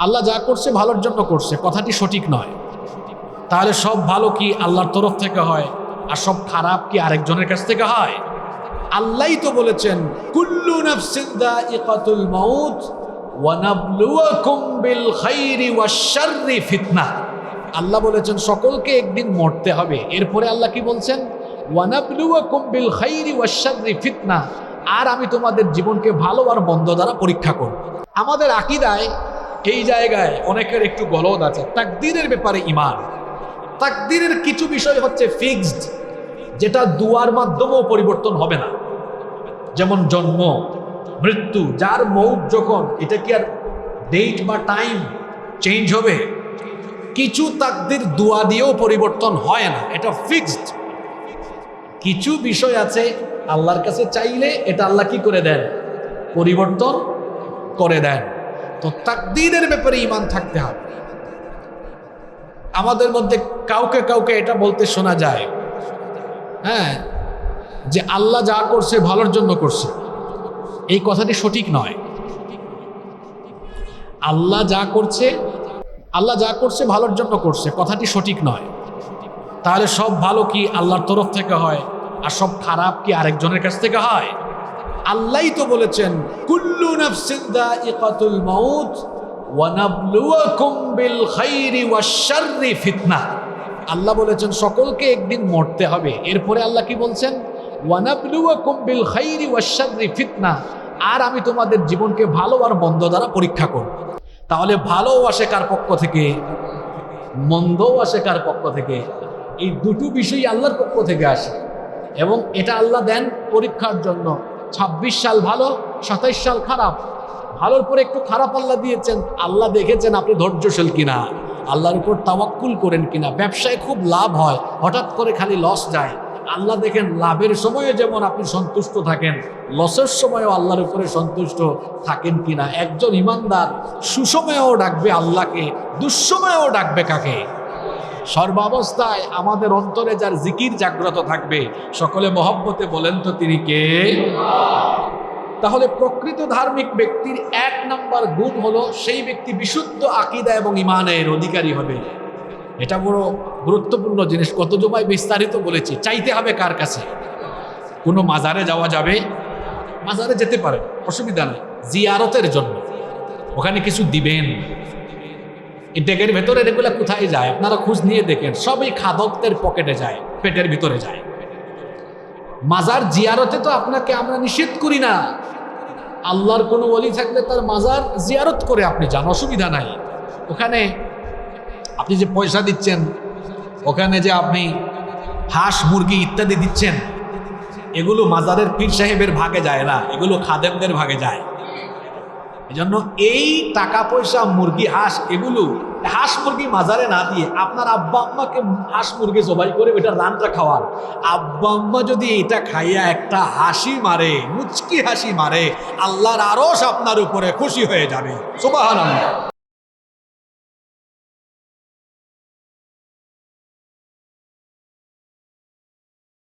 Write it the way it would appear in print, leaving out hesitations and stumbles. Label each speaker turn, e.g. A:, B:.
A: আল্লাহ যা করছে ভালোর জন্য করছে, কথাটি সঠিক নয়। তাহলে সব ভালো কি আল্লাহর তরফ থেকে হয়, আর সব খারাপ কি আরেকজনের কাছ থেকে হয়? আল্লাহই তো বলেছেন, কুল্লু নাফসিন যায়িকাতুল মাউত ওয়া নাবলুয়াকুম বিল খাইরি ওয়াশ শাররি ফিতনাহ। আল্লাহ বলেছেন সকলকে একদিন মরতে হবে। এরপরে আল্লাহ কি বলছেন? ওয়া নাবলুয়াকুম বিল খাইরি ওয়াশ শাররি ফিতনাহ, আর আমি তোমাদের জীবনকে ভালো আর মন্দ দ্বারা পরীক্ষা করব। আমাদের আকীদায় এই জায়গায় অনেকের একটু গলদ আছে। তাকদীরের ব্যাপারে ঈমান, তাকদীরের কিছু বিষয় হচ্ছে ফিক্সড, যেটা দুয়ার মাধ্যমেও পরিবর্তন হবে না। যেমন জন্ম, মৃত্যু, যার মৌত যখন, এটা কি আর ডেট বা টাইম চেঞ্জ হবে? কিছু তাকদীর দোয়া দিয়েও পরিবর্তন হয় না, এটা ফিক্সড। কিছু বিষয় আছে আল্লাহর কাছে চাইলে এটা আল্লাহ কি করে দেন? পরিবর্তন করে দেন। তো তাকদীরের ব্যাপারে ঈমান থাকতে হবে। আমাদের মধ্যে কাউকে কাউকে এটা বলতে শোনা যায়, হ্যাঁ, যে আল্লাহ যা করছে ভালোর জন্য করছে। এই কথাটি সঠিক নয়। আল্লাহ যা করছে ভালোর জন্য করছে, কথাটি সঠিক নয়। তাহলে সব ভালো কি আল্লাহর তরফ থেকে হয়, আর সব খারাপ কি আরেকজনের কাছ থেকে হয়? আল্লাহই তো বলেছেন, কুল্লু নাফসিন যায়িকাতুল মাউত ওয়া নাবলুয়াকুম বিল খাইরি ওয়াশ শাররি ফিতনাহ। আল্লাহ বলেছেন সকলকে একদিন মরতে হবে। এরপরে আল্লাহ কি বলছেন? ওয়া নাবলুয়াকুম বিল খাইরি ওয়াশ শাররি ফিতনাহ, আর আমি তোমাদের জীবনকে ভালো আর মন্দ দ্বারা পরীক্ষা করব। তাহলে ভালোও আসে কার পক্ষ থেকে, মন্দও আসে কার পক্ষ থেকে? এই দুটো বিষয়ই আল্লাহর পক্ষ থেকে আসে, এবং এটা আল্লাহ দেন পরীক্ষার জন্য। ২৬ সাল ভালো, ২৭ সাল খারাপ। ভালোর পরে একটু খারাপ আল্লাহ দিয়েছেন, আল্লাহ দেখেছেন আপনি ধৈর্যশীল কিনা, আল্লাহর উপর তাওয়াক্কুল করেন কিনা। ব্যবসায় খুব লাভ হয়, হঠাৎ করে খালি লস যায়, আল্লাহ দেখেন লাভের সময়ে যেমন আপনি সন্তুষ্ট থাকেন, লসের সময়ও আল্লাহর উপরে সন্তুষ্ট থাকেন কিনা। একজন ইমানদার সুসময়েও ডাকবে আল্লাহকে, দুঃসময়েও ডাকবে কাকে? সর্বাবস্থায় আমাদের অন্তরে যার জিকির জাগ্রত থাকবে, সকলে মহব্বতে বলেন তো তিনি কে? তাহলে প্রকৃত ধার্মিক ব্যক্তির ১ নাম্বার গুণ হলো, সেই ব্যক্তি বিশুদ্ধ আকীদা এবং ঈমানের অধিকারী হবে। এটা বড় গুরুত্বপূর্ণ জিনিস। কত জমায় বিস্তারিত বলেছি। চাইতে হবে কার কাছে? কোনো মাজারে যাওয়া যাবে, মাজারে যেতে পারে, অসুবিধা নেই, জিয়ারতের জন্য। ওখানে কিছু দিবেন। এই ডেকের ভেতরে এগুলো কোথায় যায়? আপনারা খোঁজ নিয়ে দেখেন, সবই খাদকদের পকেটে যায়, পেটের ভিতরে যায়। মাজার জিয়ারতে তো আপনাকে আমরা নিষেধ করি না। আল্লাহর কোনো ওলি থাকলে তার মাজার জিয়ারত করে আপনি যান, অসুবিধা নাই। ওখানে আপনি যে পয়সা দিচ্ছেন, ওখানে যে আপনি হাঁস মুরগি ইত্যাদি দিচ্ছেন, এগুলো মাজারের পীর সাহেবের ভাগে যায় না, এগুলো খাদেমদের ভাগে যায়। এজন্য এই টাকা পয়সা, মুরগি হাঁস, এগুলো হাঁস মুরগি মাজারে না দিয়ে আপনার আব্বা আম্মাকে হাঁস মুরগি জবাই করে ওইটা রান্না খাওয়ান। আব্বা আম্মা যদি এটা খাইয়া একটা হাসি মারে, মুচকি হাসি মারে, আল্লাহর আরশ আপনার উপরে খুশি হয়ে যাবে। সুবহানাল্লাহ।